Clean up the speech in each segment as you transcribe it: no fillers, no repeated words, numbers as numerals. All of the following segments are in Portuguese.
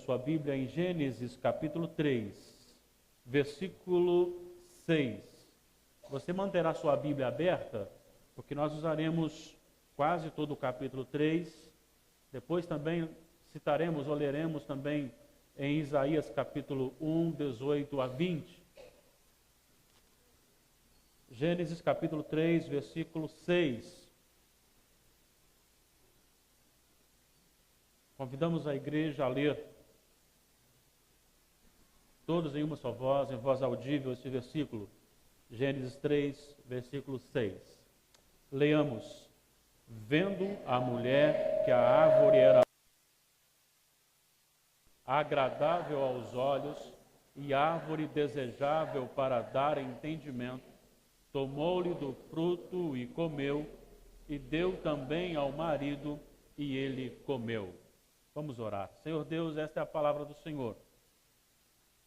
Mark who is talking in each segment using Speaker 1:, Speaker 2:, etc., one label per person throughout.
Speaker 1: sua Bíblia em Gênesis capítulo 3, versículo 6. Você manterá sua Bíblia aberta, porque nós usaremos quase todo o capítulo 3. Depois também citaremos ou leremos também em Isaías capítulo 1, 18 a 20. Gênesis capítulo 3, versículo 6. Convidamos a igreja a ler, todos em uma só voz, em voz audível, esse versículo. Gênesis 3, versículo 6. Leamos. Vendo a mulher que a árvore era agradável aos olhos e árvore desejável para dar entendimento, tomou-lhe do fruto e comeu, e deu também ao marido, e ele comeu. Vamos orar. Senhor Deus, esta é a palavra do Senhor.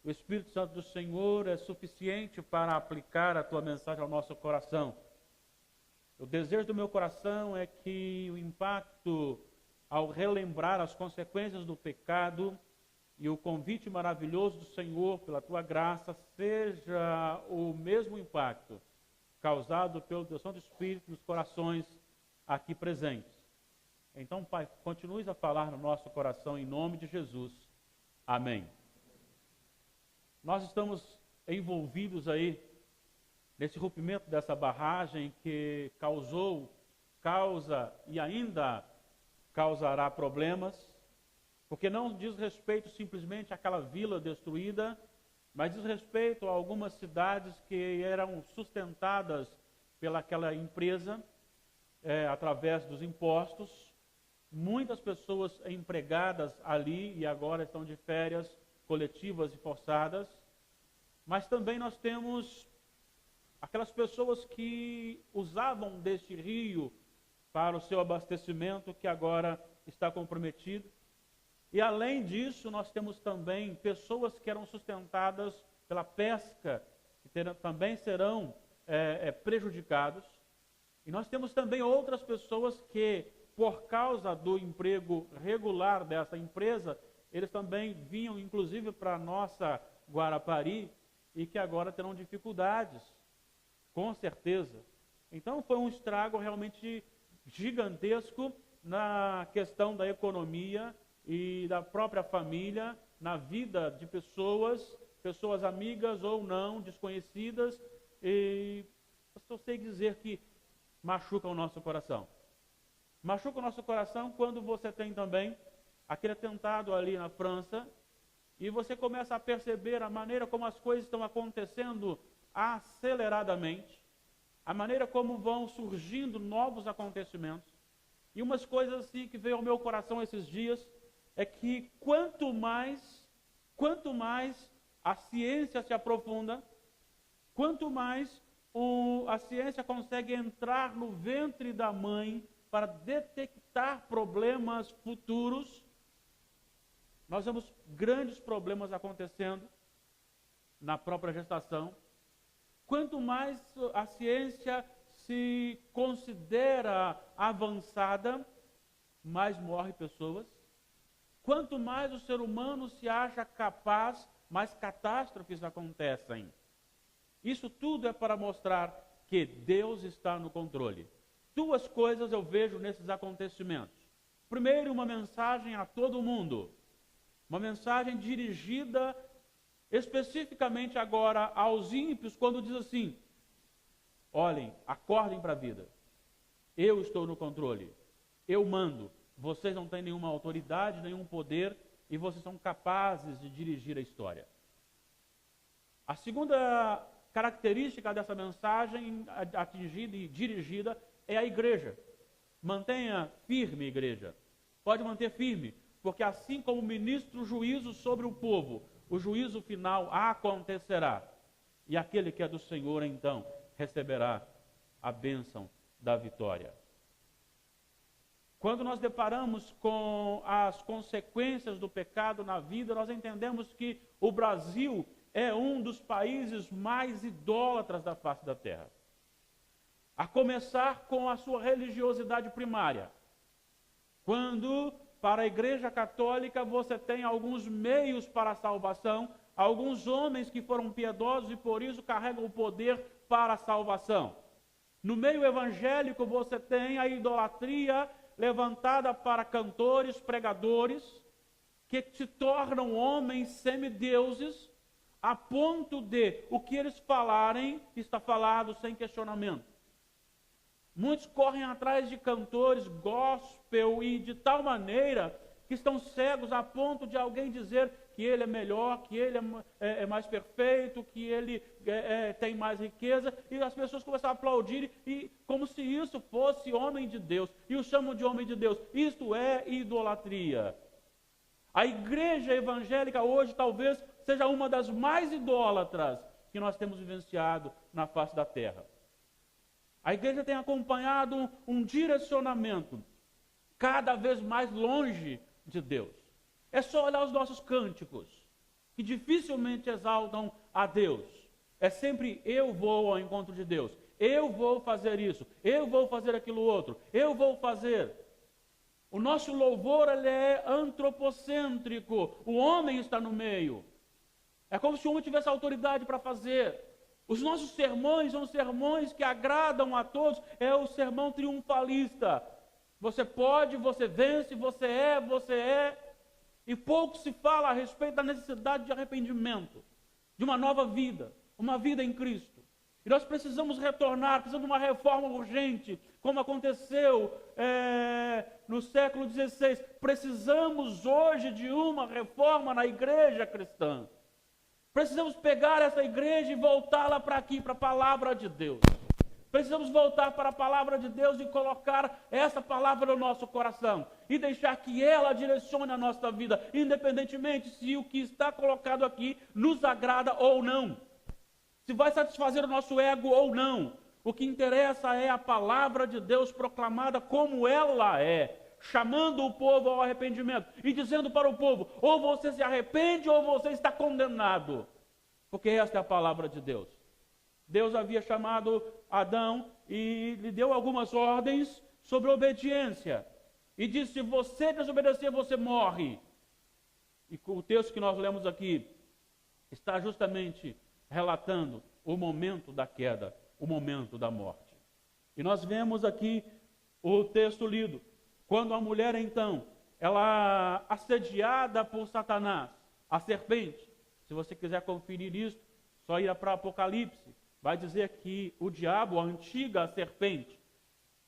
Speaker 1: O Espírito Santo do Senhor é suficiente para aplicar a tua mensagem ao nosso coração. O desejo do meu coração é que o impacto, ao relembrar as consequências do pecado e o convite maravilhoso do Senhor pela tua graça, seja o mesmo impacto causado pelo teu Santo Espírito nos corações aqui presentes. Então, Pai, continues a falar no nosso coração em nome de Jesus. Amém. Nós estamos envolvidos aí nesse rompimento dessa barragem que causa e ainda causará problemas, porque não diz respeito simplesmente àquela vila destruída, mas diz respeito a algumas cidades que eram sustentadas pelaquela empresa através dos impostos. Muitas pessoas empregadas ali e agora estão de férias coletivas e forçadas, mas também nós temos aquelas pessoas que usavam deste rio para o seu abastecimento, que agora está comprometido. E além disso, nós temos também pessoas que eram sustentadas pela pesca, que também serão prejudicados. E nós temos também outras pessoas que, por causa do emprego regular dessa empresa, eles também vinham inclusive para a nossa Guarapari e que agora terão dificuldades, com certeza. Então foi um estrago realmente gigantesco na questão da economia e da própria família, na vida de pessoas amigas ou não, desconhecidas, e eu só sei dizer que machuca o nosso coração. Machuca o nosso coração quando você tem também aquele atentado ali na França e você começa a perceber a maneira como as coisas estão acontecendo aceleradamente, a maneira como vão surgindo novos acontecimentos. E umas coisas assim que veio ao meu coração esses dias é que quanto mais a ciência se aprofunda, quanto mais a ciência consegue entrar no ventre da mãe para detectar problemas futuros, nós vemos grandes problemas acontecendo na própria gestação. Quanto mais a ciência se considera avançada, mais morrem pessoas. Quanto mais o ser humano se acha capaz, mais catástrofes acontecem. Isso tudo é para mostrar que Deus está no controle. Duas coisas eu vejo nesses acontecimentos. Primeiro, uma mensagem a todo mundo. Uma mensagem dirigida especificamente agora aos ímpios, quando diz assim: olhem, acordem para a vida. Eu estou no controle. Eu mando. Vocês não têm nenhuma autoridade, nenhum poder, e vocês são capazes de dirigir a história. A segunda característica dessa mensagem atingida e dirigida é a igreja. Mantenha firme, igreja. Pode manter firme, porque assim como ministra o juízo sobre o povo, o juízo final acontecerá. E aquele que é do Senhor, então, receberá a bênção da vitória. Quando nós deparamos com as consequências do pecado na vida, nós entendemos que o Brasil é um dos países mais idólatras da face da terra. A começar com a sua religiosidade primária. Quando para a Igreja Católica você tem alguns meios para a salvação, alguns homens que foram piedosos e por isso carregam o poder para a salvação. No meio evangélico você tem a idolatria levantada para cantores, pregadores, que se tornam homens semideuses, a ponto de o que eles falarem está falado sem questionamento. Muitos correm atrás de cantores gospel e de tal maneira que estão cegos a ponto de alguém dizer que ele é melhor, que ele é mais perfeito, que ele tem mais riqueza, e as pessoas começam a aplaudir, e como se isso fosse homem de Deus, e o chamam de homem de Deus. Isto é idolatria. A igreja evangélica hoje talvez seja uma das mais idólatras que nós temos vivenciado na face da terra. A igreja tem acompanhado um direcionamento cada vez mais longe de Deus. É só olhar os nossos cânticos, que dificilmente exaltam a Deus. É sempre eu vou ao encontro de Deus, eu vou fazer isso, eu vou fazer aquilo outro, eu vou fazer. O nosso louvor ele é antropocêntrico, o homem está no meio. É como se o homem tivesse autoridade para fazer. Os nossos sermões são sermões que agradam a todos, é o sermão triunfalista. Você pode, você vence, você é. E pouco se fala a respeito da necessidade de arrependimento, de uma nova vida, uma vida em Cristo. E nós precisamos retornar, precisamos de uma reforma urgente, como aconteceu no século XVI. Precisamos hoje de uma reforma na igreja cristã. Precisamos pegar essa igreja e voltá-la para aqui, para a palavra de Deus. Precisamos voltar para a palavra de Deus e colocar essa palavra no nosso coração. E deixar que ela direcione a nossa vida, independentemente se o que está colocado aqui nos agrada ou não. Se vai satisfazer o nosso ego ou não. O que interessa é a palavra de Deus proclamada como ela é. Chamando o povo ao arrependimento. E dizendo para o povo, ou você se arrepende ou você está condenado. Porque esta é a palavra de Deus. Deus havia chamado Adão e lhe deu algumas ordens sobre obediência. E disse, se você desobedecer, você morre. E o texto que nós lemos aqui está justamente relatando o momento da queda, o momento da morte. E nós vemos aqui o texto lido. Quando a mulher, então, ela assediada por Satanás, a serpente, se você quiser conferir isso, só ir para Apocalipse, vai dizer que o diabo, a antiga serpente,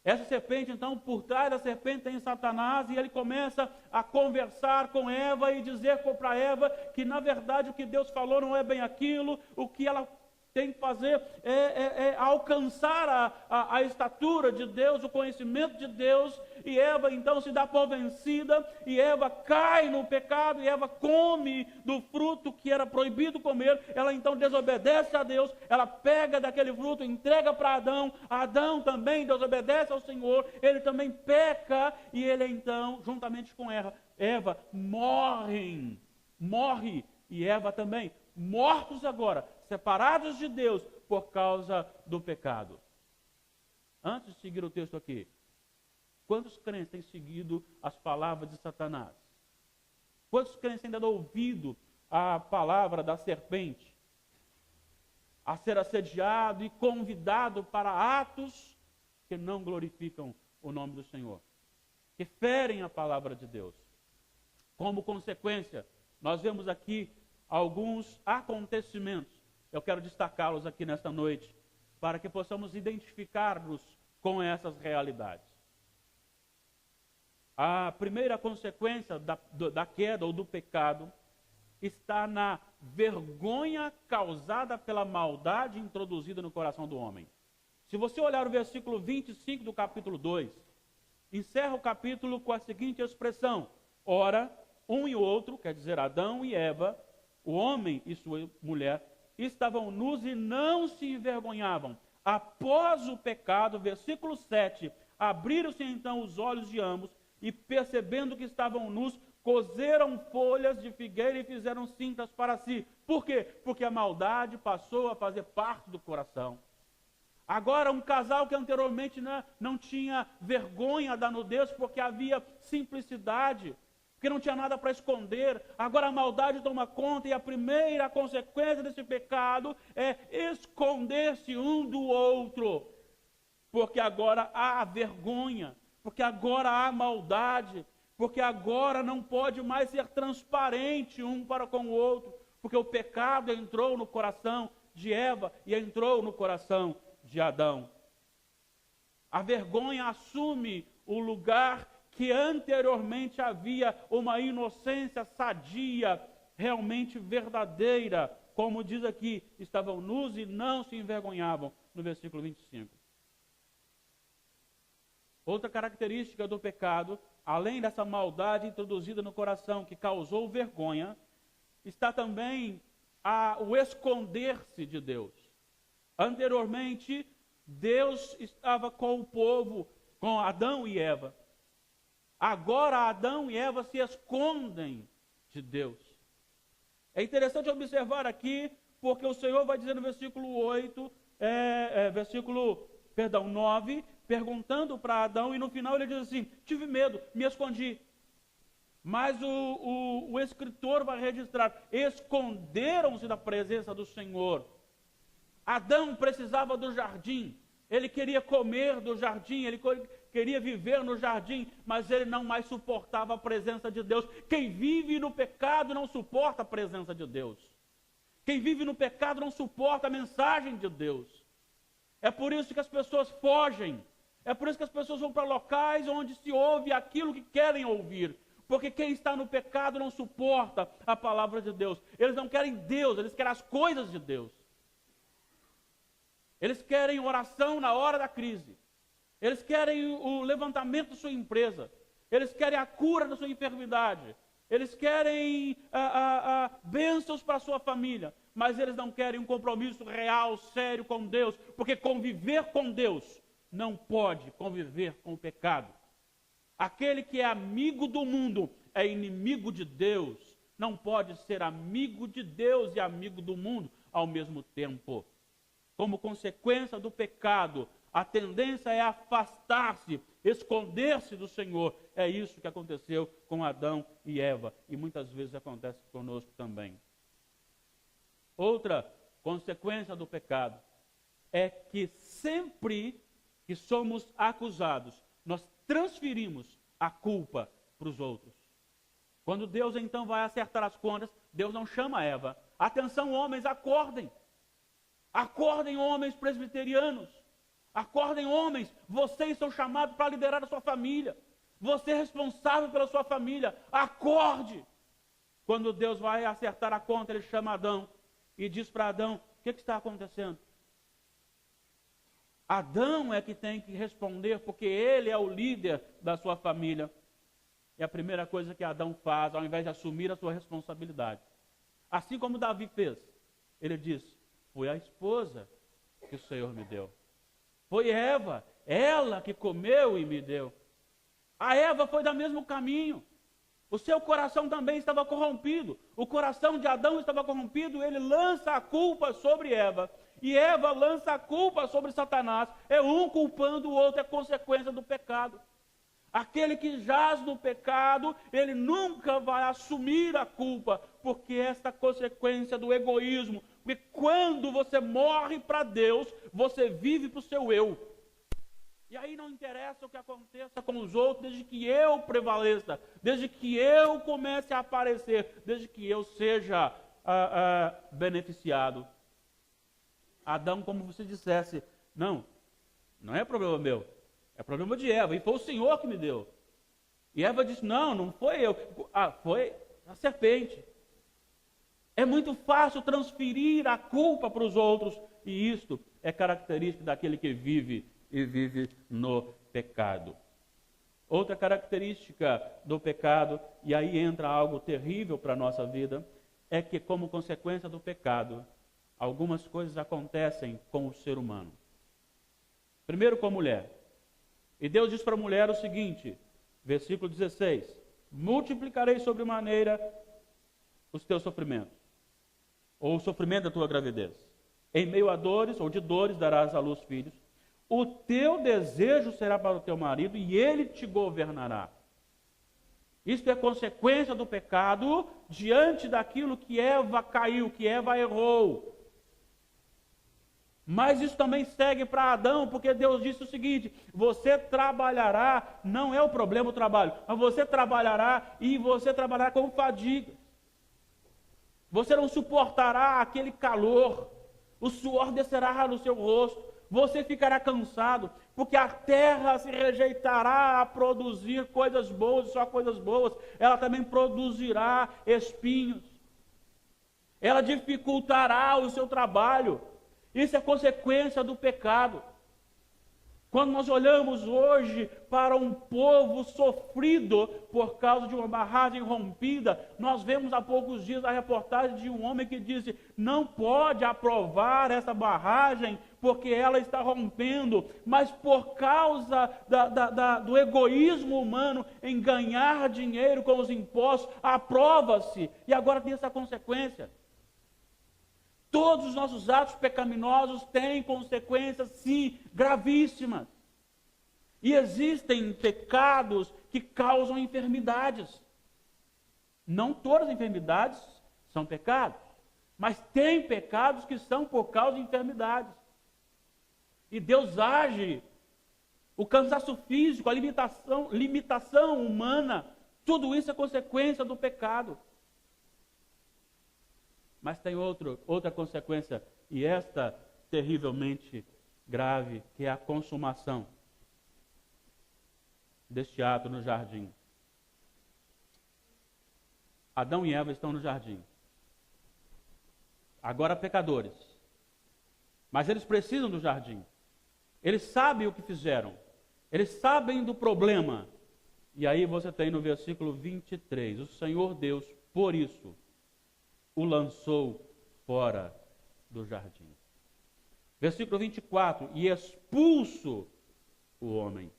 Speaker 1: essa serpente, então, por trás da serpente tem Satanás e ele começa a conversar com Eva e dizer para Eva que, na verdade, o que Deus falou não é bem aquilo, o que ela tem que fazer é alcançar a estatura de Deus, o conhecimento de Deus, e Eva então se dá por vencida, e Eva cai no pecado, e Eva come do fruto que era proibido comer, ela então desobedece a Deus, ela pega daquele fruto, entrega para Adão, Adão também desobedece ao Senhor, ele também peca, e ele então, juntamente com Eva morre, e Eva também, mortos agora, separados de Deus por causa do pecado. Antes de seguir o texto aqui, quantos crentes têm seguido as palavras de Satanás? Quantos crentes têm dado ouvido à palavra da serpente? A ser assediado e convidado para atos que não glorificam o nome do Senhor, que ferem a palavra de Deus. Como consequência, nós vemos aqui alguns acontecimentos. Eu quero destacá-los aqui nesta noite, para que possamos identificar-nos com essas realidades. A primeira consequência da queda ou do pecado está na vergonha causada pela maldade introduzida no coração do homem. Se você olhar o versículo 25 do capítulo 2, encerra o capítulo com a seguinte expressão: ora, um e outro, quer dizer Adão e Eva, o homem e sua mulher, estavam nus e não se envergonhavam. Após o pecado, versículo 7, abriram-se então os olhos de ambos e, percebendo que estavam nus, coseram folhas de figueira e fizeram cintas para si. Por quê? Porque a maldade passou a fazer parte do coração. Agora, um casal que anteriormente não tinha vergonha da nudez porque havia simplicidade, porque não tinha nada para esconder. Agora a maldade toma conta, e a primeira consequência desse pecado é esconder-se um do outro. Porque agora há vergonha, porque agora há maldade, porque agora não pode mais ser transparente um para com o outro, porque o pecado entrou no coração de Eva e entrou no coração de Adão. A vergonha assume o lugar que anteriormente havia uma inocência sadia, realmente verdadeira, como diz aqui, estavam nus e não se envergonhavam, no versículo 25. Outra característica do pecado, além dessa maldade introduzida no coração que causou vergonha, está também o esconder-se de Deus. Anteriormente, Deus estava com o povo, com Adão e Eva. Agora Adão e Eva se escondem de Deus. É interessante observar aqui, porque o Senhor vai dizer no versículo 9, perguntando para Adão, e no final ele diz assim: tive medo, me escondi. Mas o escritor vai registrar: esconderam-se da presença do Senhor. Adão precisava do jardim, ele queria comer do jardim, ele queria viver no jardim, mas ele não mais suportava a presença de Deus. Quem vive no pecado não suporta a presença de Deus. Quem vive no pecado não suporta a mensagem de Deus. É por isso que as pessoas fogem. É por isso que as pessoas vão para locais onde se ouve aquilo que querem ouvir. Porque quem está no pecado não suporta a palavra de Deus. Eles não querem Deus, eles querem as coisas de Deus. Eles querem oração na hora da crise. Eles querem o levantamento da sua empresa. Eles querem a cura da sua enfermidade. Eles querem bênçãos para a sua família. Mas eles não querem um compromisso real, sério com Deus. Porque conviver com Deus não pode conviver com o pecado. Aquele que é amigo do mundo é inimigo de Deus. Não pode ser amigo de Deus e amigo do mundo ao mesmo tempo. Como consequência do pecado, a tendência é afastar-se, esconder-se do Senhor. É isso que aconteceu com Adão e Eva. E muitas vezes acontece conosco também. Outra consequência do pecado é que sempre que somos acusados, nós transferimos a culpa para os outros. Quando Deus então vai acertar as contas, Deus não chama Eva. Atenção, homens, acordem. Acordem, homens presbiterianos. Acordem, homens. Vocês são chamados para liderar a sua família. Você é responsável pela sua família. Acorde. Quando Deus vai acertar a conta, ele chama Adão e diz para Adão: o que está acontecendo? Adão é que tem que responder, porque ele é o líder da sua família. E a primeira coisa que Adão faz, ao invés de assumir a sua responsabilidade, assim como Davi fez, ele diz: foi a esposa que o Senhor me deu. Foi Eva, ela que comeu e me deu. A Eva foi do mesmo caminho. O seu coração também estava corrompido. O coração de Adão estava corrompido, ele lança a culpa sobre Eva. E Eva lança a culpa sobre Satanás. É um culpando o outro, é consequência do pecado. Aquele que jaz no pecado, ele nunca vai assumir a culpa, porque esta consequência do egoísmo. Porque quando você morre para Deus, você vive para o seu eu. E aí não interessa o que aconteça com os outros, desde que eu prevaleça, desde que eu comece a aparecer, desde que eu seja beneficiado. Adão, como você dissesse: não é problema meu, é problema de Eva, e foi o Senhor que me deu. E Eva disse: não foi eu, foi a serpente. É muito fácil transferir a culpa para os outros, e isto é característica daquele que vive e vive no pecado. Outra característica do pecado, e aí entra algo terrível para a nossa vida, é que, como consequência do pecado, algumas coisas acontecem com o ser humano. Primeiro, com a mulher. E Deus diz para a mulher o seguinte, versículo 16: multiplicarei sobremaneira os teus sofrimentos, ou o sofrimento da tua gravidez. Em meio a dores, ou de dores, darás à luz filhos. O teu desejo será para o teu marido, e ele te governará. Isto é consequência do pecado diante daquilo que Eva caiu, que Eva errou. Mas isso também segue para Adão, porque Deus disse o seguinte: você trabalhará, não é o problema o trabalho, mas você trabalhará e você trabalhará com fadiga. Você não suportará aquele calor, o suor descerá no seu rosto, você ficará cansado, porque a terra se rejeitará a produzir coisas boas, só coisas boas, ela também produzirá espinhos, ela dificultará o seu trabalho. Isso é consequência do pecado. Quando nós olhamos hoje para um povo sofrido por causa de uma barragem rompida, nós vemos há poucos dias a reportagem de um homem que disse: não pode aprovar essa barragem porque ela está rompendo, mas por causa do egoísmo humano em ganhar dinheiro com os impostos, aprova-se, e agora tem essa consequência. Todos os nossos atos pecaminosos têm consequências, sim, gravíssimas. E existem pecados que causam enfermidades. Não todas as enfermidades são pecados, mas tem pecados que são por causa de enfermidades. E Deus age. O cansaço físico, a limitação humana, tudo isso é consequência do pecado. Mas tem outra consequência, e esta terrivelmente grave, que é a consumação deste ato no jardim. Adão e Eva estão no jardim, agora pecadores, mas eles precisam do jardim. Eles sabem o que fizeram, eles sabem do problema. E aí você tem no versículo 23, o Senhor Deus, por isso, o lançou fora do jardim. Versículo 24, e expulso o homem.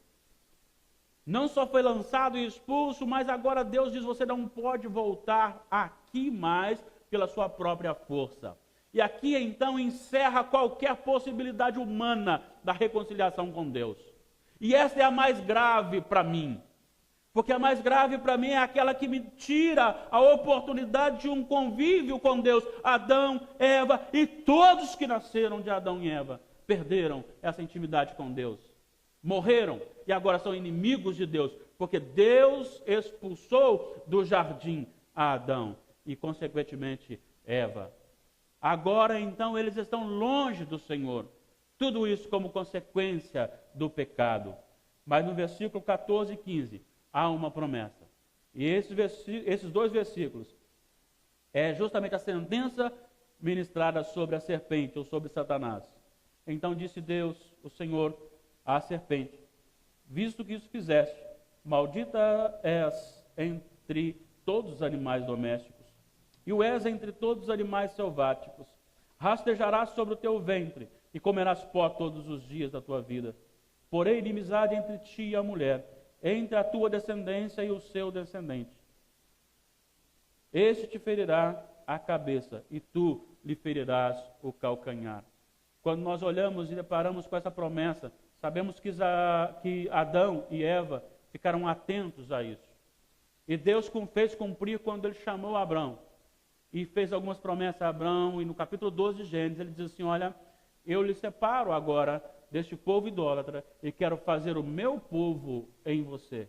Speaker 1: Não só foi lançado e expulso, mas agora Deus diz: você não pode voltar aqui mais pela sua própria força. E aqui então encerra qualquer possibilidade humana da reconciliação com Deus. E essa é a mais grave para mim. Porque a mais grave para mim é aquela que me tira a oportunidade de um convívio com Deus. Adão, Eva e todos que nasceram de Adão e Eva perderam essa intimidade com Deus. Morreram e agora são inimigos de Deus. Porque Deus expulsou do jardim a Adão e, consequentemente, Eva. Agora, então, eles estão longe do Senhor. Tudo isso como consequência do pecado. Mas no versículo 14 e 15... há uma promessa. E esses dois versículos é justamente a sentença ministrada sobre a serpente ou sobre Satanás. Então disse Deus, o Senhor, à serpente: visto que isso fizeste, maldita és entre todos os animais domésticos, e o és entre todos os animais selváticos. Rastejarás sobre o teu ventre, e comerás pó todos os dias da tua vida. Porém, inimizade entre ti e a mulher, entre a tua descendência e o seu descendente. Este te ferirá a cabeça, e tu lhe ferirás o calcanhar. Quando nós olhamos e deparamos com essa promessa, sabemos que Adão e Eva ficaram atentos a isso. E Deus fez cumprir quando ele chamou Abrão. E fez algumas promessas a Abrão, e no capítulo 12 de Gênesis, ele diz assim: olha, eu lhe separo agora deste povo idólatra, e quero fazer o meu povo em você.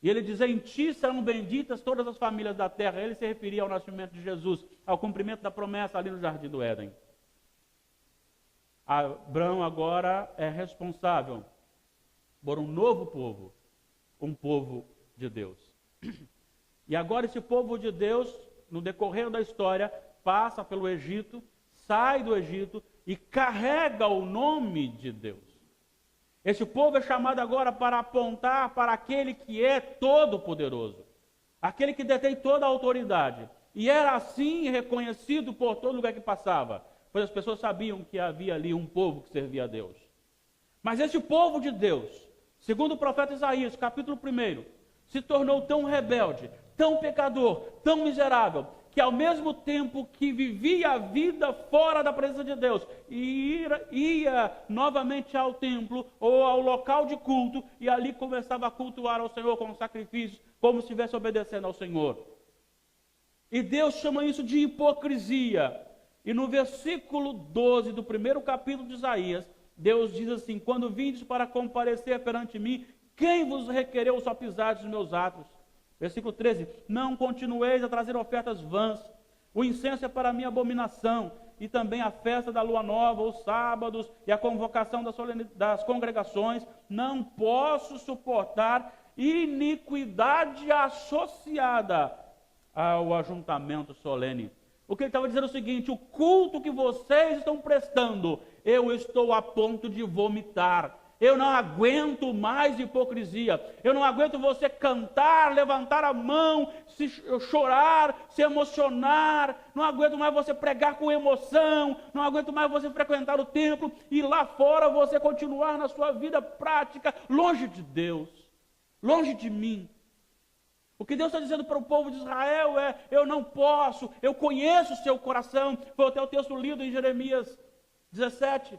Speaker 1: E ele diz: em ti serão benditas todas as famílias da terra. Ele se referia ao nascimento de Jesus, ao cumprimento da promessa ali no Jardim do Éden. Abrão agora é responsável por um novo povo, um povo de Deus. E agora esse povo de Deus, no decorrer da história, passa pelo Egito, sai do Egito e carrega o nome de Deus. Esse povo é chamado agora para apontar para aquele que é todo-poderoso, aquele que detém toda a autoridade. E era assim reconhecido por todo lugar que passava, pois as pessoas sabiam que havia ali um povo que servia a Deus. Mas esse povo de Deus, segundo o profeta Isaías, capítulo 1, se tornou tão rebelde, tão pecador, tão miserável, que ao mesmo tempo que vivia a vida fora da presença de Deus, e ia novamente ao templo ou ao local de culto, e ali começava a cultuar ao Senhor com sacrifícios, como se estivesse obedecendo ao Senhor. E Deus chama isso de hipocrisia. E no versículo 12 do primeiro capítulo de Isaías, Deus diz assim: quando vindes para comparecer perante mim, quem vos requereu os pisados dos meus atos? Versículo 13: não continueis a trazer ofertas vãs, o incenso é para mim abominação, e também a festa da lua nova, os sábados e a convocação das congregações. Não posso suportar iniquidade associada ao ajuntamento solene. O que ele estava dizendo é o seguinte: o culto que vocês estão prestando, eu estou a ponto de vomitar. Eu não aguento mais hipocrisia. Eu não aguento você cantar, levantar a mão, chorar, se emocionar. Não aguento mais você pregar com emoção. Não aguento mais você frequentar o templo e lá fora você continuar na sua vida prática, longe de Deus, longe de mim. O que Deus está dizendo para o povo de Israel é: eu não posso, eu conheço o seu coração. Foi até o texto lido em Jeremias 17.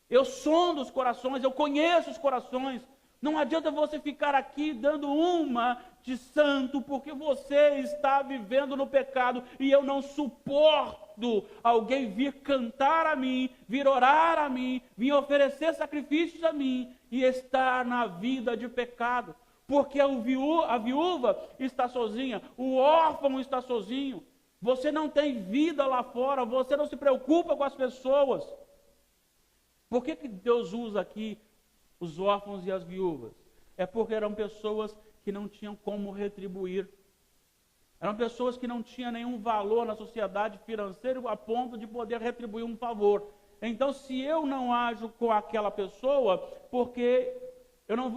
Speaker 1: Eu sondo os corações, eu conheço os corações. Não adianta você ficar aqui dando uma de santo, porque você está vivendo no pecado. E eu não suporto alguém vir cantar a mim, vir orar a mim, vir oferecer sacrifícios a mim e estar na vida de pecado. Porque a viúva está sozinha, o órfão está sozinho. Você não tem vida lá fora, você não se preocupa com as pessoas. Por que Deus usa aqui os órfãos e as viúvas? É porque eram pessoas que não tinham como retribuir. Eram pessoas que não tinham nenhum valor na sociedade financeiro a ponto de poder retribuir um favor. Então, se eu não ajo com aquela pessoa, porque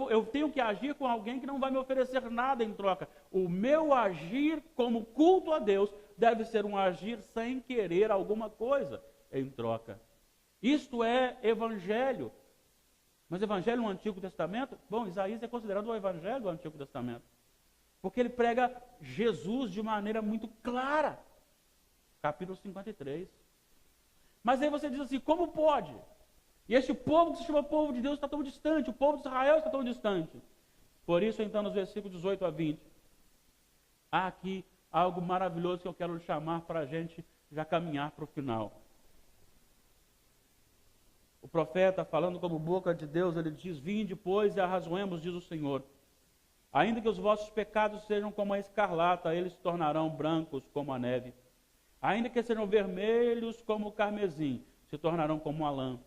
Speaker 1: eu tenho que agir com alguém que não vai me oferecer nada em troca. O meu agir como culto a Deus deve ser um agir sem querer alguma coisa em troca. Isto é evangelho. Mas evangelho no Antigo Testamento? Bom, Isaías é considerado o evangelho do Antigo Testamento. Porque ele prega Jesus de maneira muito clara. Capítulo 53. Mas aí você diz assim: como pode? E esse povo que se chama povo de Deus está tão distante, o povo de Israel está tão distante. Por isso, então, nos versículos 18 a 20, há aqui algo maravilhoso que eu quero chamar para a gente já caminhar para o final. O profeta, falando como boca de Deus, ele diz: vinde, pois, e arrazoemos, diz o Senhor. Ainda que os vossos pecados sejam como a escarlata, eles se tornarão brancos como a neve. Ainda que sejam vermelhos como o carmesim, se tornarão como a lã.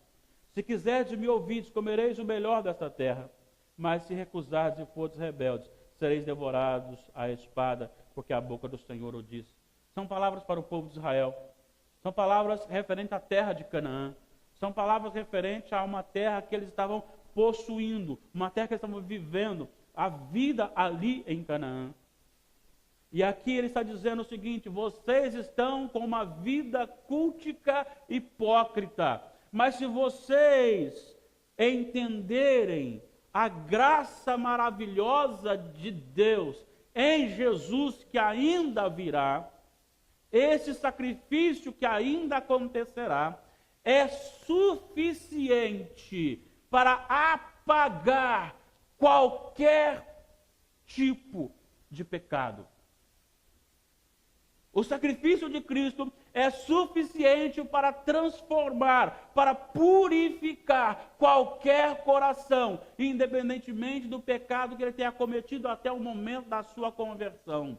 Speaker 1: Se quiserdes me ouvirdes, comereis o melhor desta terra. Mas se recusardes e fordes rebeldes, sereis devorados à espada, porque a boca do Senhor o diz. São palavras para o povo de Israel. São palavras referentes à terra de Canaã. São palavras referentes a uma terra que eles estavam possuindo, uma terra que eles estavam vivendo, a vida ali em Canaã. E aqui ele está dizendo o seguinte: vocês estão com uma vida cultica hipócrita, mas se vocês entenderem a graça maravilhosa de Deus em Jesus que ainda virá, esse sacrifício que ainda acontecerá, é suficiente para apagar qualquer tipo de pecado. O sacrifício de Cristo é suficiente para transformar, para purificar qualquer coração, independentemente do pecado que ele tenha cometido até o momento da sua conversão.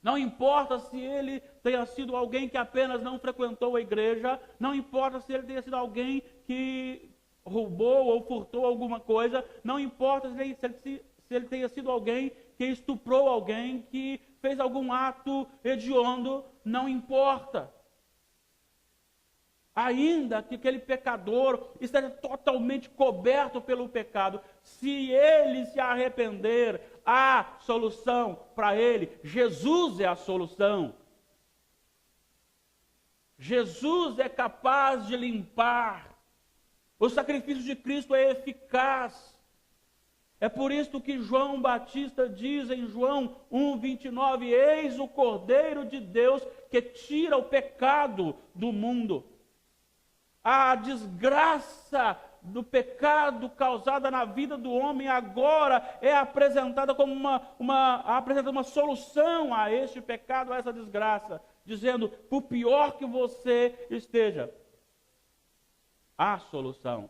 Speaker 1: Não importa se ele tenha sido alguém que apenas não frequentou a igreja, não importa se ele tenha sido alguém que roubou ou furtou alguma coisa, não importa se ele tenha sido alguém que estuprou alguém, que fez algum ato hediondo, não importa. Ainda que aquele pecador esteja totalmente coberto pelo pecado, se ele se arrepender, há solução para ele. Jesus é a solução. Jesus é capaz de limpar. O sacrifício de Cristo é eficaz. É por isso que João Batista diz em João 1:29, eis o Cordeiro de Deus que tira o pecado do mundo. A desgraça do pecado causada na vida do homem agora é apresentada como apresenta uma solução a este pecado, a essa desgraça, dizendo, por pior que você esteja, há solução.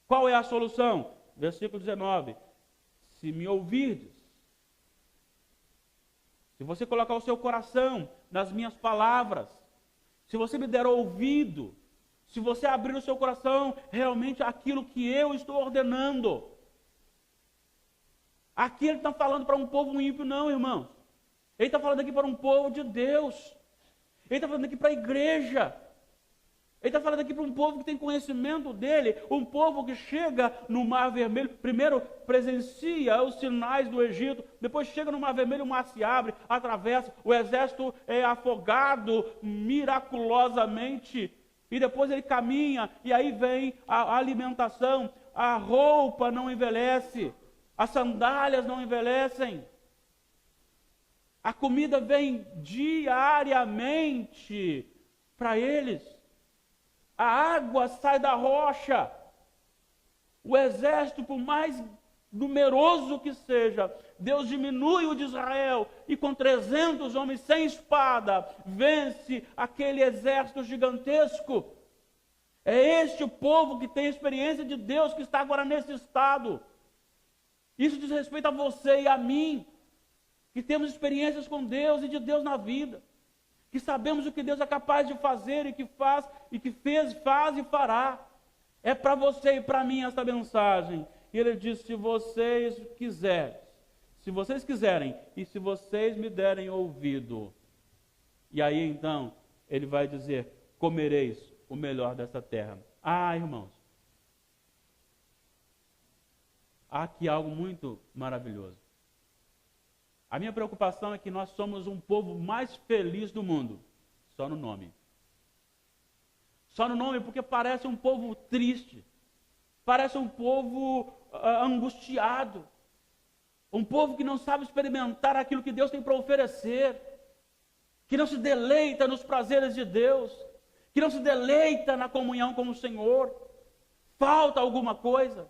Speaker 1: Qual é a solução? Versículo 19, se me ouvirdes, se você colocar o seu coração nas minhas palavras, se você me der ouvido, se você abrir o seu coração realmente aquilo que eu estou ordenando. Aqui ele está falando para um povo ímpio, não, irmãos. Ele está falando aqui para um povo de Deus. Ele está falando aqui para a igreja. Ele está falando aqui para um povo que tem conhecimento dele, um povo que chega no Mar Vermelho, primeiro presencia os sinais do Egito, depois chega no Mar Vermelho, o mar se abre, atravessa, o exército é afogado miraculosamente, e depois ele caminha, e aí vem a alimentação, a roupa não envelhece, as sandálias não envelhecem, a comida vem diariamente para eles. A água sai da rocha. O exército, por mais numeroso que seja, Deus diminui o de Israel e com 300 homens sem espada, vence aquele exército gigantesco. É este o povo que tem a experiência de Deus que está agora nesse estado. Isso diz respeito a você e a mim, que temos experiências com Deus e de Deus na vida. Que sabemos o que Deus é capaz de fazer e que faz, e que fez, faz e fará. É para você e para mim esta mensagem. E ele diz, se vocês quiserem, e se vocês me derem ouvido. E aí então, ele vai dizer, comereis o melhor desta terra. Ah, irmãos, há aqui algo muito maravilhoso. A minha preocupação é que nós somos um povo mais feliz do mundo, só no nome. Só no nome, porque parece um povo triste, parece um povo angustiado, um povo que não sabe experimentar aquilo que Deus tem para oferecer, que não se deleita nos prazeres de Deus, que não se deleita na comunhão com o Senhor. Falta alguma coisa.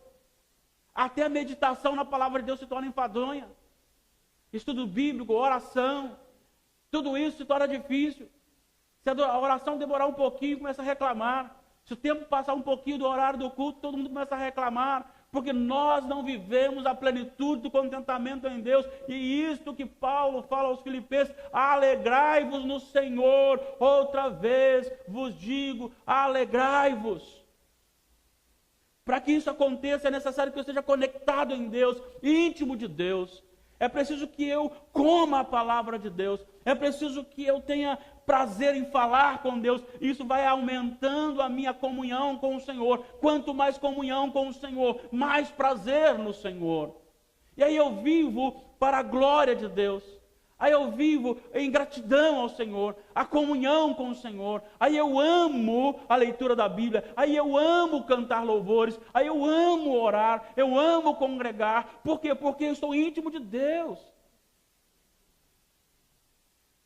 Speaker 1: Até a meditação na palavra de Deus se torna enfadonha. Estudo bíblico, oração, tudo isso se torna difícil. Se a oração demorar um pouquinho, começa a reclamar. Se o tempo passar um pouquinho do horário do culto, todo mundo começa a reclamar, porque nós não vivemos a plenitude do contentamento em Deus. E isto que Paulo fala aos Filipenses, alegrai-vos no Senhor, outra vez vos digo, alegrai-vos. Para que isso aconteça, é necessário que eu esteja conectado em Deus, íntimo de Deus. É preciso que eu coma a palavra de Deus. É preciso que eu tenha prazer em falar com Deus. Isso vai aumentando a minha comunhão com o Senhor. Quanto mais comunhão com o Senhor, mais prazer no Senhor. E aí eu vivo para a glória de Deus. Aí eu vivo em gratidão ao Senhor, a comunhão com o Senhor. Aí eu amo a leitura da Bíblia. Aí eu amo cantar louvores. Aí eu amo orar. Eu amo congregar. Por quê? Porque eu estou íntimo de Deus.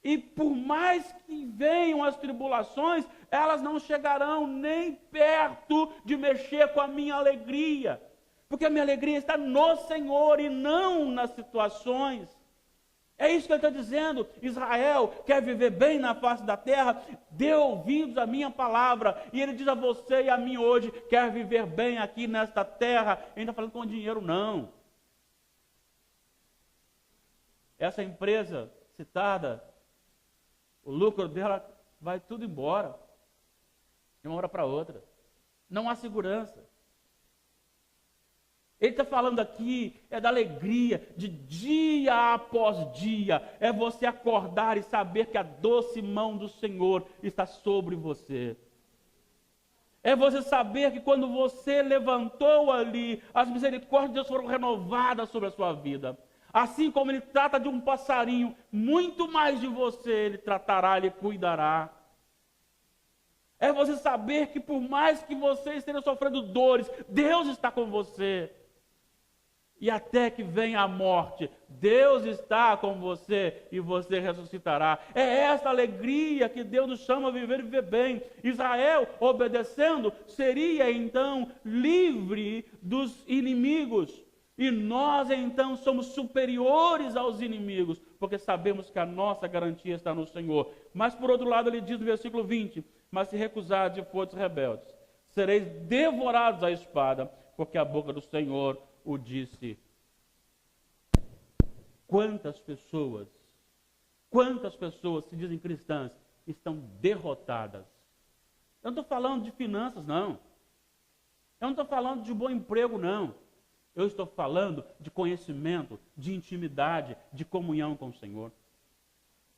Speaker 1: E por mais que venham as tribulações, elas não chegarão nem perto de mexer com a minha alegria. Porque a minha alegria está no Senhor e não nas situações. É isso que ele está dizendo. Israel quer viver bem na face da terra, dê ouvidos à minha palavra. E ele diz a você e a mim hoje, quer viver bem aqui nesta terra. Ele não está falando com dinheiro, não. Essa empresa citada, o lucro dela vai tudo embora, de uma hora para outra. Não há segurança. Ele está falando aqui, é da alegria, de dia após dia, é você acordar e saber que a doce mão do Senhor está sobre você. É você saber que quando você levantou ali, as misericórdias de Deus foram renovadas sobre a sua vida. Assim como Ele trata de um passarinho, muito mais de você Ele tratará, Ele cuidará. É você saber que por mais que você esteja sofrendo dores, Deus está com você. e até que venha a morte, Deus está com você e você ressuscitará. É essa alegria que Deus nos chama a viver e viver bem. Israel, obedecendo, seria então livre dos inimigos. E nós então somos superiores aos inimigos, porque sabemos que a nossa garantia está no Senhor. Mas por outro lado ele diz no versículo 20, mas se recusardes e fordes rebeldes, sereis devorados à espada, porque a boca do Senhor o disse. Quantas pessoas se dizem cristãs, estão derrotadas? Eu não estou falando de finanças, não. Eu não estou falando de bom emprego, não. Eu estou falando de conhecimento, de intimidade, de comunhão com o Senhor.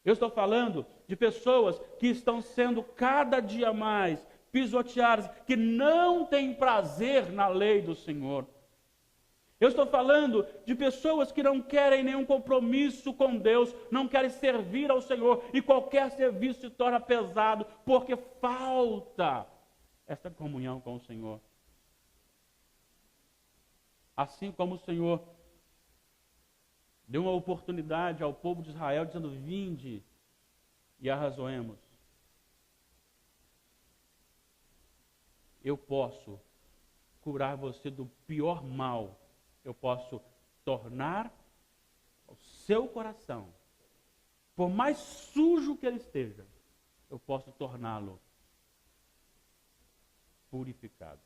Speaker 1: Eu estou falando de pessoas que estão sendo cada dia mais pisoteadas, que não têm prazer na lei do Senhor. Eu estou falando de pessoas que não querem nenhum compromisso com Deus, não querem servir ao Senhor, e qualquer serviço se torna pesado, porque falta essa comunhão com o Senhor. Assim como o Senhor deu uma oportunidade ao povo de Israel, dizendo, vinde e arrazoemos. Eu posso curar você do pior mal. Eu posso tornar o seu coração, por mais sujo que ele esteja, eu posso torná-lo purificado.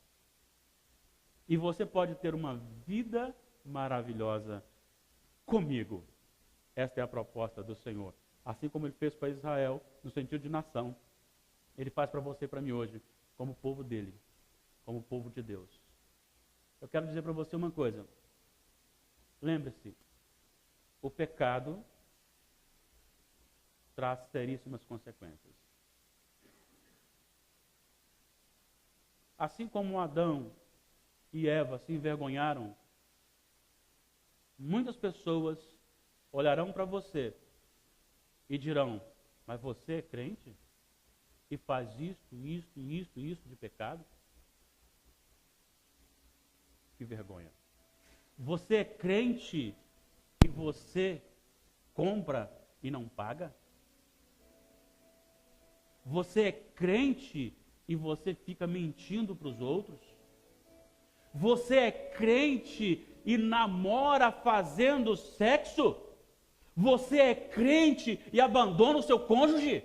Speaker 1: E você pode ter uma vida maravilhosa comigo. Esta é a proposta do Senhor. Assim como ele fez para Israel, no sentido de nação, ele faz para você e para mim hoje, como povo dele, como povo de Deus. Eu quero dizer para você uma coisa. Lembre-se, o pecado traz seríssimas consequências. Assim como Adão e Eva se envergonharam, muitas pessoas olharão para você e dirão, mas você é crente? E faz isto de pecado? Que vergonha. Você é crente e você compra e não paga? Você é crente e você fica mentindo para os outros? Você é crente e namora fazendo sexo? Você é crente e abandona o seu cônjuge?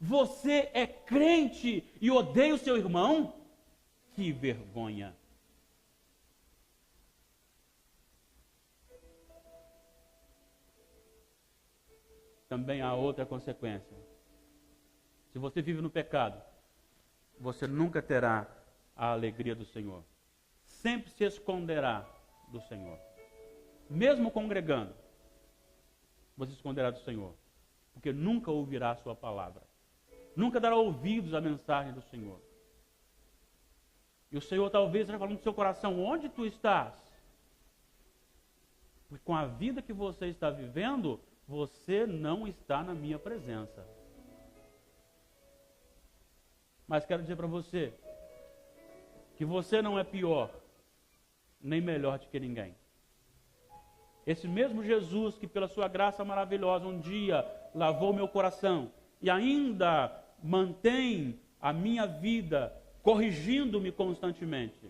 Speaker 1: Você é crente e odeia o seu irmão? Que vergonha! Também há outra consequência. Se você vive no pecado, você nunca terá a alegria do Senhor. Sempre se esconderá do Senhor. Mesmo congregando, você se esconderá do Senhor. Porque nunca ouvirá a sua palavra. Nunca dará ouvidos à mensagem do Senhor. E o Senhor talvez esteja falando no seu coração, onde tu estás? Porque com a vida que você está vivendo, você não está na minha presença. Mas quero dizer para você que você não é pior nem melhor do que ninguém. Esse mesmo Jesus que pela sua graça maravilhosa um dia lavou meu coração e ainda mantém a minha vida corrigindo-me constantemente,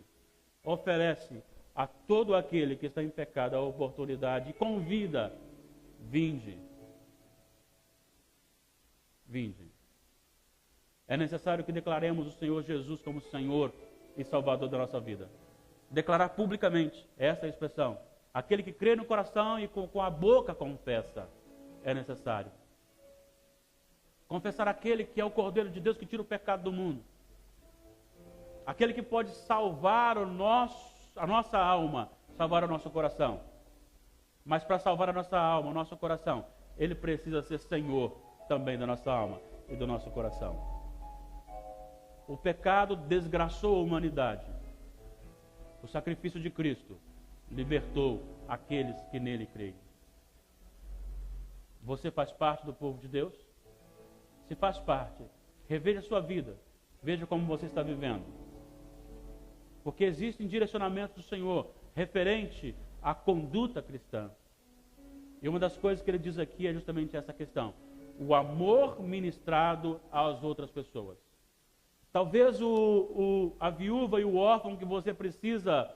Speaker 1: oferece a todo aquele que está em pecado a oportunidade e convida, vinde. Vinde. É necessário que declaremos o Senhor Jesus como Senhor e Salvador da nossa vida. Declarar publicamente, essa é a expressão. Aquele que crê no coração e com a boca confessa, é necessário. Confessar aquele que é o Cordeiro de Deus que tira o pecado do mundo. Aquele que pode salvar a nossa alma, salvar o nosso coração. Mas para salvar a nossa alma, o nosso coração, ele precisa ser Senhor também da nossa alma e do nosso coração. O pecado desgraçou a humanidade. O sacrifício de Cristo libertou aqueles que nele creem. Você faz parte do povo de Deus? Se faz parte, reveja a sua vida. Veja como você está vivendo. Porque existem direcionamentos do Senhor referente à conduta cristã. E uma das coisas que ele diz aqui é justamente essa questão: o amor ministrado às outras pessoas. Talvez a viúva e o órfão que você precisa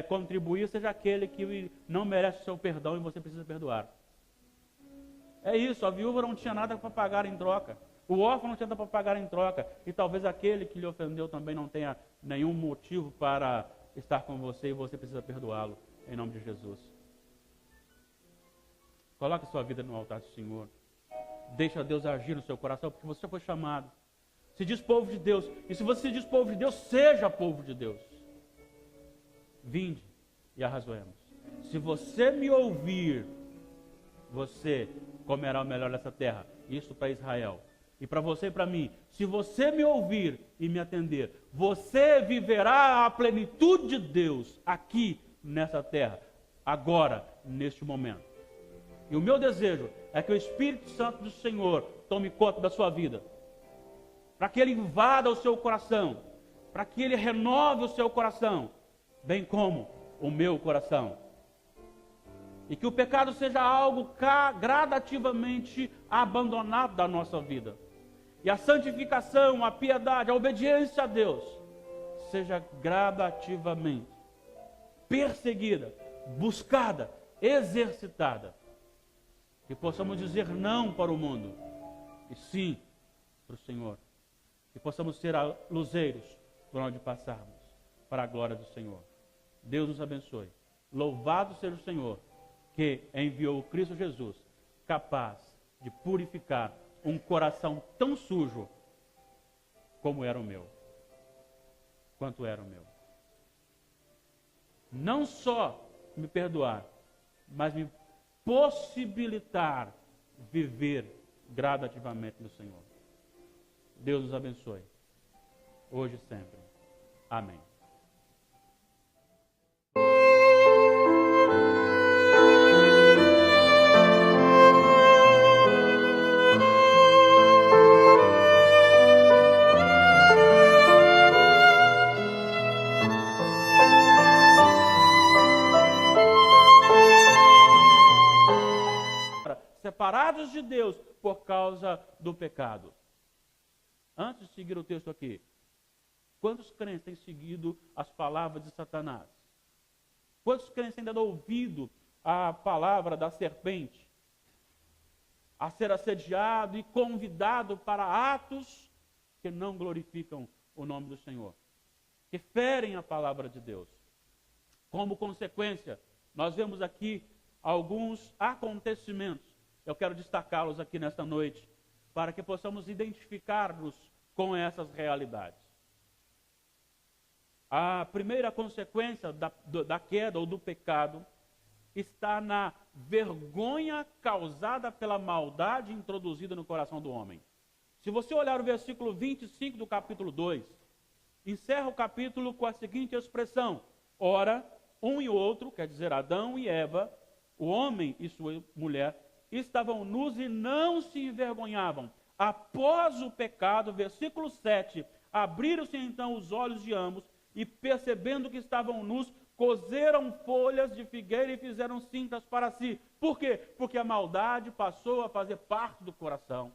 Speaker 1: contribuir seja aquele que não merece o seu perdão e você precisa perdoar. É isso, a viúva não tinha nada para pagar em troca. O órfão não tinha nada para pagar em troca. E talvez aquele que lhe ofendeu também não tenha nenhum motivo para estar com você e você precisa perdoá-lo, em nome de Jesus. Coloque sua vida no altar do Senhor. Deixa Deus agir no seu coração, porque você foi chamado. Se diz povo de Deus. E se você se diz povo de Deus, seja povo de Deus. Vinde e arrazoemos. Se você me ouvir, você comerá o melhor dessa terra. Isso para Israel. E para você e para mim. Se você me ouvir e me atender, você viverá a plenitude de Deus aqui nessa terra. Agora, neste momento. E o meu desejo é que o Espírito Santo do Senhor tome conta da sua vida. Para que Ele invada o seu coração. Para que Ele renove o seu coração. Bem como o meu coração. E que o pecado seja algo gradativamente abandonado da nossa vida. E a santificação, a piedade, a obediência a Deus seja gradativamente perseguida, buscada, exercitada. Que possamos dizer não para o mundo e sim para o Senhor. Que possamos ser luzeiros por onde passarmos, para a glória do Senhor. Deus nos abençoe. Louvado seja o Senhor, que enviou o Cristo Jesus, capaz de purificar um coração tão sujo como era o meu. Quanto era o meu. Não só me perdoar, mas me possibilitar viver gradativamente no Senhor. Deus nos abençoe, hoje e sempre. Amém. Separados de Deus por causa do pecado. Antes de seguir o texto aqui, quantos crentes têm seguido as palavras de Satanás? Quantos crentes têm dado ouvido à palavra da serpente? A ser assediado e convidado para atos que não glorificam o nome do Senhor, que ferem a palavra de Deus. Como consequência, nós vemos aqui alguns acontecimentos. Eu quero destacá-los aqui nesta noite, para que possamos identificar-nos com essas realidades. A primeira consequência da queda ou do pecado está na vergonha causada pela maldade introduzida no coração do homem. Se você olhar o versículo 25 do capítulo 2, encerra o capítulo com a seguinte expressão: ora, um e outro, quer dizer, Adão e Eva, o homem e sua mulher, estavam nus e não se envergonhavam. Após o pecado, versículo 7, abriram-se então os olhos de ambos e, percebendo que estavam nus, coseram folhas de figueira e fizeram cintas para si. Por quê? Porque a maldade passou a fazer parte do coração.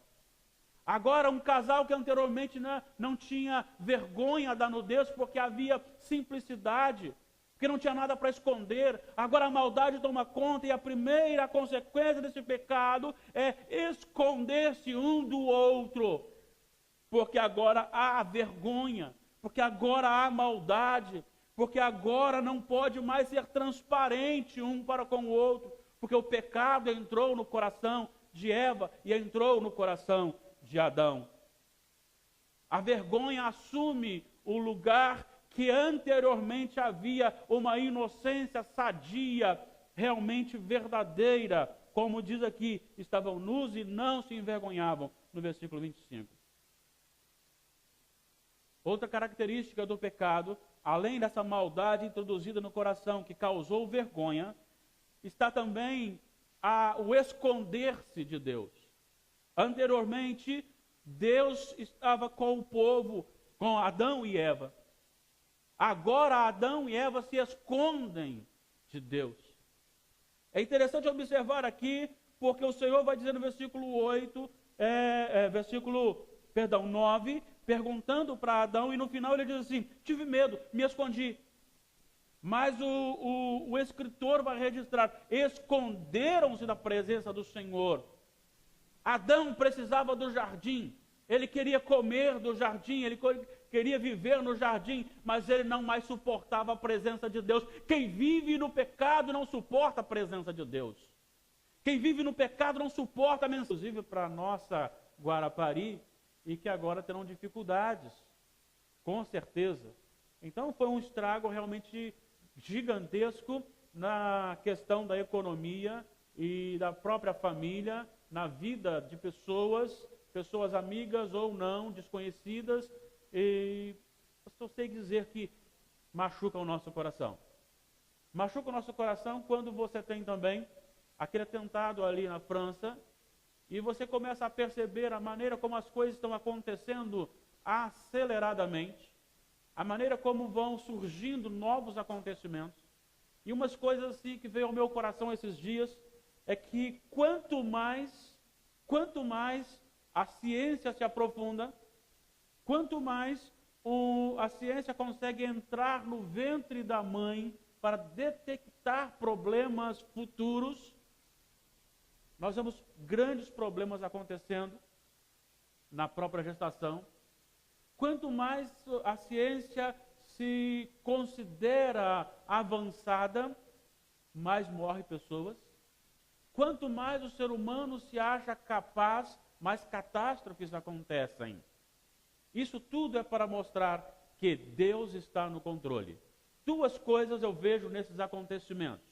Speaker 1: Agora, um casal que anteriormente não tinha vergonha da nudez porque havia simplicidade, porque não tinha nada para esconder, agora a maldade toma conta e a primeira consequência desse pecado é esconder-se um do outro. Porque agora há vergonha, porque agora há maldade, porque agora não pode mais ser transparente um para com o outro, porque o pecado entrou no coração de Eva e entrou no coração de Adão. A vergonha assume o lugar que anteriormente havia uma inocência sadia, realmente verdadeira, como diz aqui, estavam nus e não se envergonhavam, no versículo 25. Outra característica do pecado, além dessa maldade introduzida no coração que causou vergonha, está também o esconder-se de Deus. Anteriormente, Deus estava com o povo, com Adão e Eva. Agora Adão e Eva se escondem de Deus. É interessante observar aqui, porque o Senhor vai dizer no versículo 9, perguntando para Adão, e no final ele diz assim: tive medo, me escondi. Mas o escritor vai registrar: esconderam-se da presença do Senhor. Adão precisava do jardim, ele queria comer do jardim, ele queria viver no jardim, mas ele não mais suportava a presença de Deus. Quem vive no pecado não suporta a presença de Deus. Quem vive no pecado não suporta a mensagem. Inclusive para a nossa Guarapari, e que agora terão dificuldades, com certeza. Então foi um estrago realmente gigantesco na questão da economia e da própria família, na vida de pessoas amigas ou não, desconhecidas, e eu só sei dizer que machuca o nosso coração. Machuca o nosso coração quando você tem também aquele atentado ali na França, e você começa a perceber a maneira como as coisas estão acontecendo aceleradamente, a maneira como vão surgindo novos acontecimentos. E umas coisas assim que veio ao meu coração esses dias é que quanto mais a ciência se aprofunda, quanto mais a ciência consegue entrar no ventre da mãe para detectar problemas futuros, nós vemos grandes problemas acontecendo na própria gestação. Quanto mais a ciência se considera avançada, mais morrem pessoas. Quanto mais o ser humano se acha capaz, mais catástrofes acontecem. Isso tudo é para mostrar que Deus está no controle. Duas coisas eu vejo nesses acontecimentos.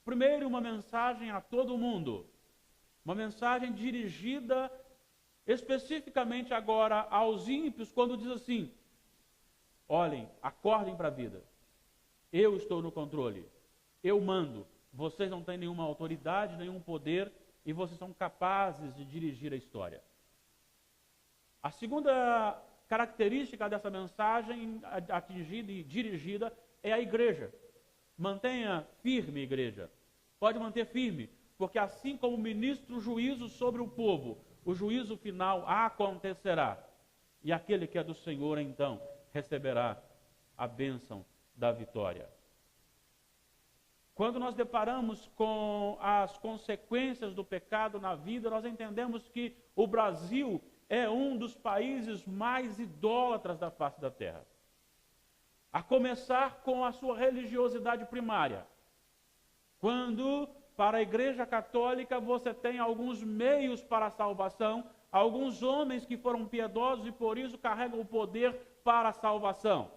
Speaker 1: Primeiro, uma mensagem a todo mundo. Uma mensagem dirigida especificamente agora aos ímpios, quando diz assim: olhem, acordem para a vida. Eu estou no controle. Eu mando. Vocês não têm nenhuma autoridade, nenhum poder, e vocês são capazes de dirigir a história. A segunda característica dessa mensagem atingida e dirigida é a igreja. Mantenha firme, igreja. Pode manter firme, porque assim como ministra o juízo sobre o povo, o juízo final acontecerá. E aquele que é do Senhor, então, receberá a bênção da vitória. Quando nós deparamos com as consequências do pecado na vida, nós entendemos que o Brasil é um dos países mais idólatras da face da terra. A começar com a sua religiosidade primária. Quando, para a Igreja Católica, você tem alguns meios para a salvação, alguns homens que foram piedosos e por isso carregam o poder para a salvação.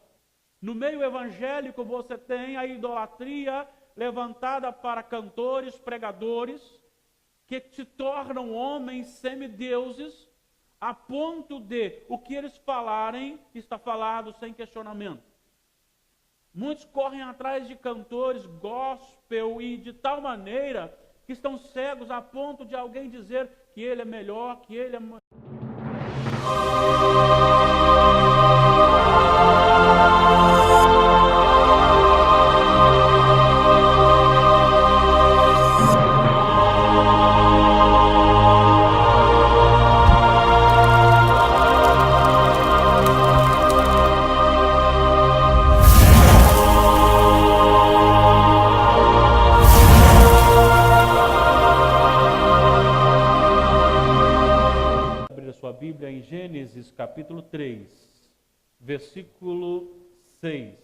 Speaker 1: No meio evangélico você tem a idolatria levantada para cantores, pregadores, que se tornam homens semideuses, a ponto de o que eles falarem está falado sem questionamento. Muitos correm atrás de cantores gospel e de tal maneira que estão cegos a ponto de alguém dizer que ele é melhor, que ele é... Bíblia em Gênesis capítulo 3, versículo 6.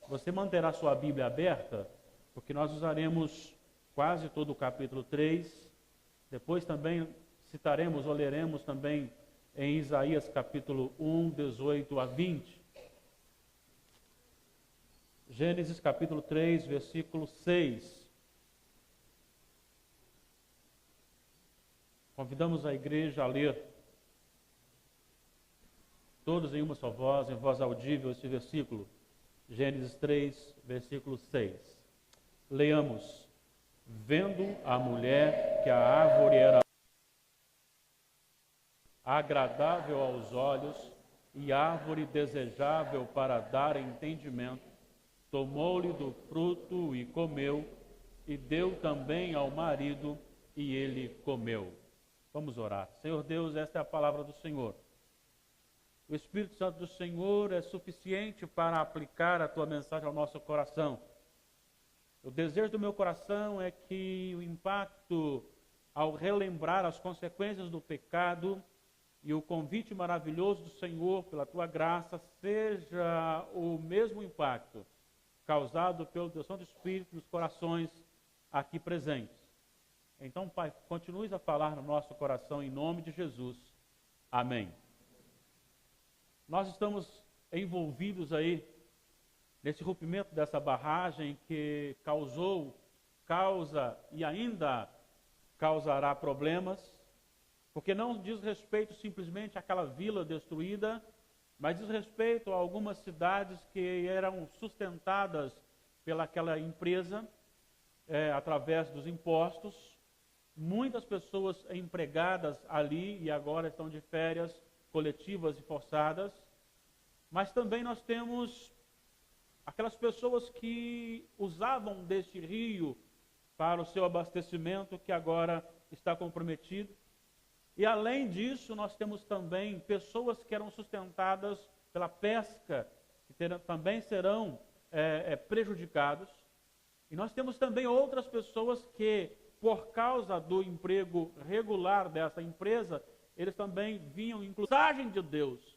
Speaker 1: Você manterá sua Bíblia aberta, porque nós usaremos quase todo o capítulo 3. Depois também citaremos ou leremos também em Isaías capítulo 1, 18 a 20. Gênesis capítulo 3, versículo 6. Convidamos a igreja a ler todos em uma só voz, em voz audível, esse versículo. Gênesis 3, versículo 6. Leamos. Vendo a mulher que a árvore era agradável aos olhos e árvore desejável para dar entendimento, tomou-lhe do fruto e comeu, e deu também ao marido, e ele comeu. Vamos orar. Senhor Deus, esta é a palavra do Senhor. O Espírito Santo do Senhor é suficiente para aplicar a tua mensagem ao nosso coração. O desejo do meu coração é que o impacto, ao relembrar as consequências do pecado e o convite maravilhoso do Senhor pela tua graça, seja o mesmo impacto causado pelo teu Santo Espírito nos corações aqui presentes. Então, Pai, continues a falar no nosso coração em nome de Jesus. Amém. Nós estamos envolvidos aí nesse rompimento dessa barragem que causa e ainda causará problemas, porque não diz respeito simplesmente àquela vila destruída, mas diz respeito a algumas cidades que eram sustentadas pelaquela empresa através dos impostos. Muitas pessoas empregadas ali e agora estão de férias coletivas e forçadas, mas também nós temos aquelas pessoas que usavam deste rio para o seu abastecimento, que agora está comprometido. E além disso, nós temos também pessoas que eram sustentadas pela pesca, que também serão prejudicados. E nós temos também outras pessoas que, por causa do emprego regular dessa empresa, eles também vinham em mensagem de Deus.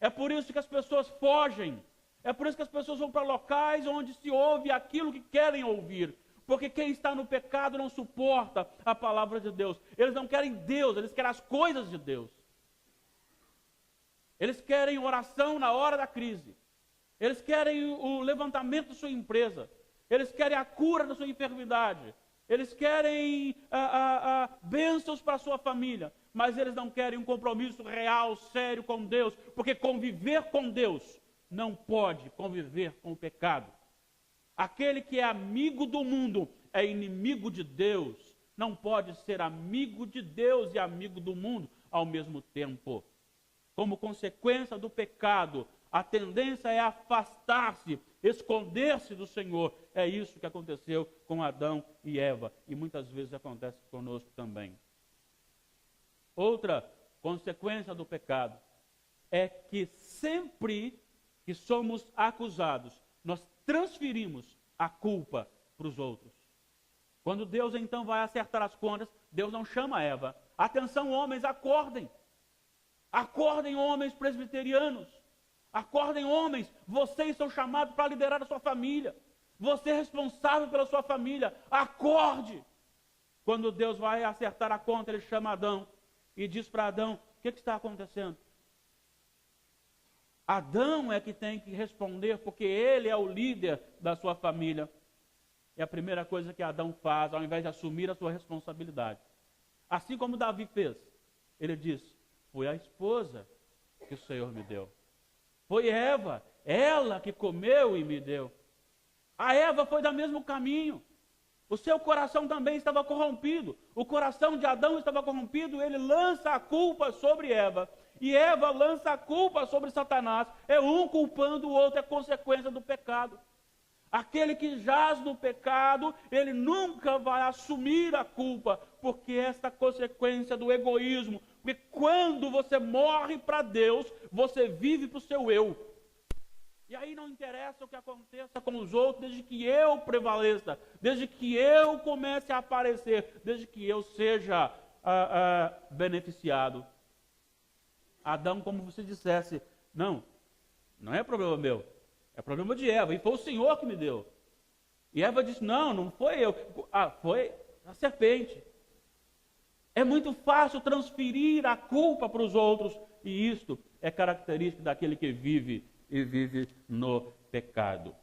Speaker 1: É por isso que as pessoas fogem. É por isso que as pessoas vão para locais onde se ouve aquilo que querem ouvir. Porque quem está no pecado não suporta a palavra de Deus. Eles não querem Deus, eles querem as coisas de Deus. Eles querem oração na hora da crise. Eles querem o levantamento da sua empresa. Eles querem a cura da sua enfermidade. Eles querem bênçãos para a sua família. Mas eles não querem um compromisso real, sério com Deus. Porque conviver com Deus não pode conviver com o pecado. Aquele que é amigo do mundo é inimigo de Deus. Não pode ser amigo de Deus e amigo do mundo ao mesmo tempo. Como consequência do pecado, a tendência é afastar-se, esconder-se do Senhor. É isso que aconteceu com Adão e Eva. E muitas vezes acontece conosco também. Outra consequência do pecado é que sempre que somos acusados, nós transferimos a culpa para os outros. Quando Deus então vai acertar as contas, Deus não chama Eva. Atenção, homens, acordem. Acordem, homens presbiterianos. Acordem, homens, vocês são chamados para liderar a sua família. Você é responsável pela sua família. Acorde. Quando Deus vai acertar a conta, ele chama Adão e diz para Adão: o que está acontecendo? Adão é que tem que responder, porque ele é o líder da sua família. E a primeira coisa que Adão faz, ao invés de assumir a sua responsabilidade, assim como Davi fez, ele diz: foi a esposa que o Senhor me deu. Foi Eva, ela que comeu e me deu. A Eva foi do mesmo caminho. O seu coração também estava corrompido. O coração de Adão estava corrompido, ele lança a culpa sobre Eva. E Eva lança a culpa sobre Satanás. É um culpando o outro, é consequência do pecado. Aquele que jaz no pecado, ele nunca vai assumir a culpa, porque esta é consequência do egoísmo. Porque quando você morre para Deus, você vive para o seu eu. E aí não interessa o que aconteça com os outros, desde que eu prevaleça, desde que eu comece a aparecer, desde que eu seja beneficiado. Adão, como você dissesse, não é problema meu, é problema de Eva, e foi o Senhor que me deu. E Eva disse: não foi eu, foi a serpente. É muito fácil transferir a culpa para os outros, e isto é característica daquele que vive e vive no pecado.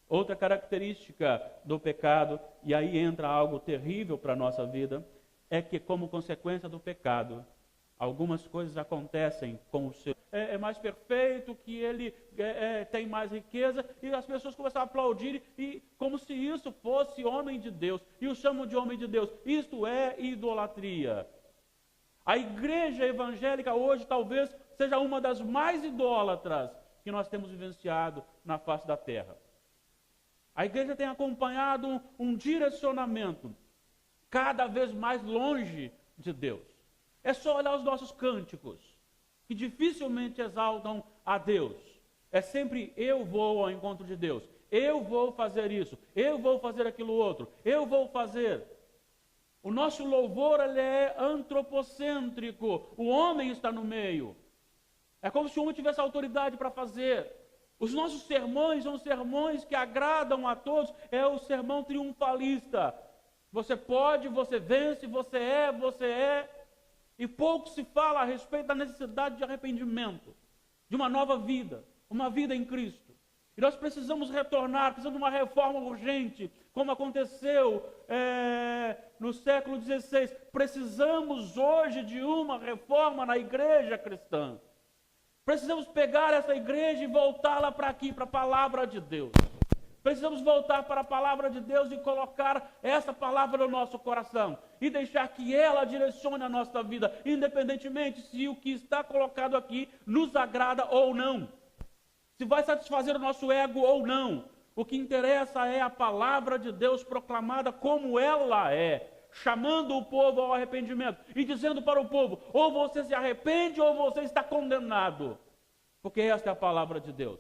Speaker 1: Outra característica do pecado, e aí entra algo terrível para a nossa vida, é que como consequência do pecado, algumas coisas acontecem com o seu. É mais perfeito, que ele tem mais riqueza, e as pessoas começam a aplaudir, e como se isso fosse homem de Deus, e o chamam de homem de Deus. Isto é idolatria. A igreja evangélica hoje talvez seja uma das mais idólatras que nós temos vivenciado na face da terra. A igreja tem acompanhado um direcionamento cada vez mais longe de Deus. É só olhar os nossos cânticos, que dificilmente exaltam a Deus. É sempre eu vou ao encontro de Deus, eu vou fazer isso, eu vou fazer aquilo outro, eu vou fazer. O nosso louvor ele é antropocêntrico, o homem está no meio. É como se o homem tivesse autoridade para fazer. Os nossos sermões são sermões que agradam a todos, é o sermão triunfalista. Você pode, você vence, você é. E pouco se fala a respeito da necessidade de arrependimento, de uma nova vida, uma vida em Cristo. E nós precisamos retornar, precisamos de uma reforma urgente, como aconteceu no século XVI. Precisamos hoje de uma reforma na igreja cristã. Precisamos pegar essa igreja e voltá-la para aqui, para a palavra de Deus. Precisamos voltar para a palavra de Deus e colocar essa palavra no nosso coração. E deixar que ela direcione a nossa vida, independentemente se o que está colocado aqui nos agrada ou não. Se vai satisfazer o nosso ego ou não. O que interessa é a palavra de Deus proclamada como ela é. Chamando o povo ao arrependimento. E dizendo para o povo, ou você se arrepende ou você está condenado. Porque esta é a palavra de Deus.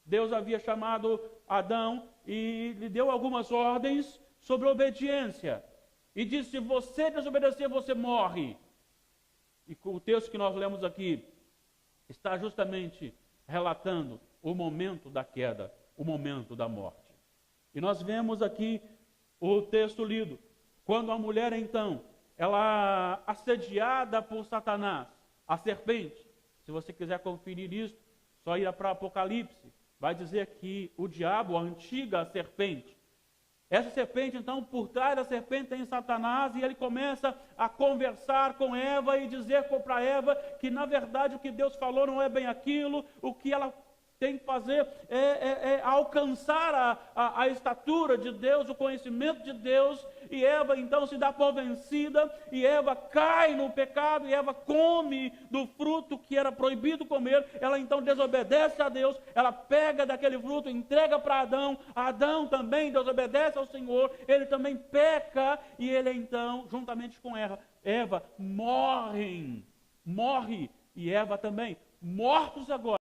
Speaker 1: Deus havia chamado Adão e lhe deu algumas ordens sobre obediência. E disse, se você desobedecer, você morre. E o texto que nós lemos aqui está justamente relatando o momento da queda, o momento da morte. E nós vemos aqui o texto lido. Quando a mulher, então, ela assediada por Satanás, a serpente, se você quiser conferir isso, só ir para Apocalipse, vai dizer que o diabo, a antiga serpente, essa serpente, então, por trás da serpente tem Satanás e ele começa a conversar com Eva e dizer para Eva que, na verdade, o que Deus falou não é bem aquilo, o que ela tem que fazer é alcançar a estatura de Deus, o conhecimento de Deus, e Eva então se dá por vencida, e Eva cai no pecado, e Eva come do fruto que era proibido comer, ela então desobedece a Deus, ela pega daquele fruto, entrega para Adão, Adão também desobedece ao Senhor, ele também peca, e ele então, juntamente com Eva morre, e Eva também, mortos agora.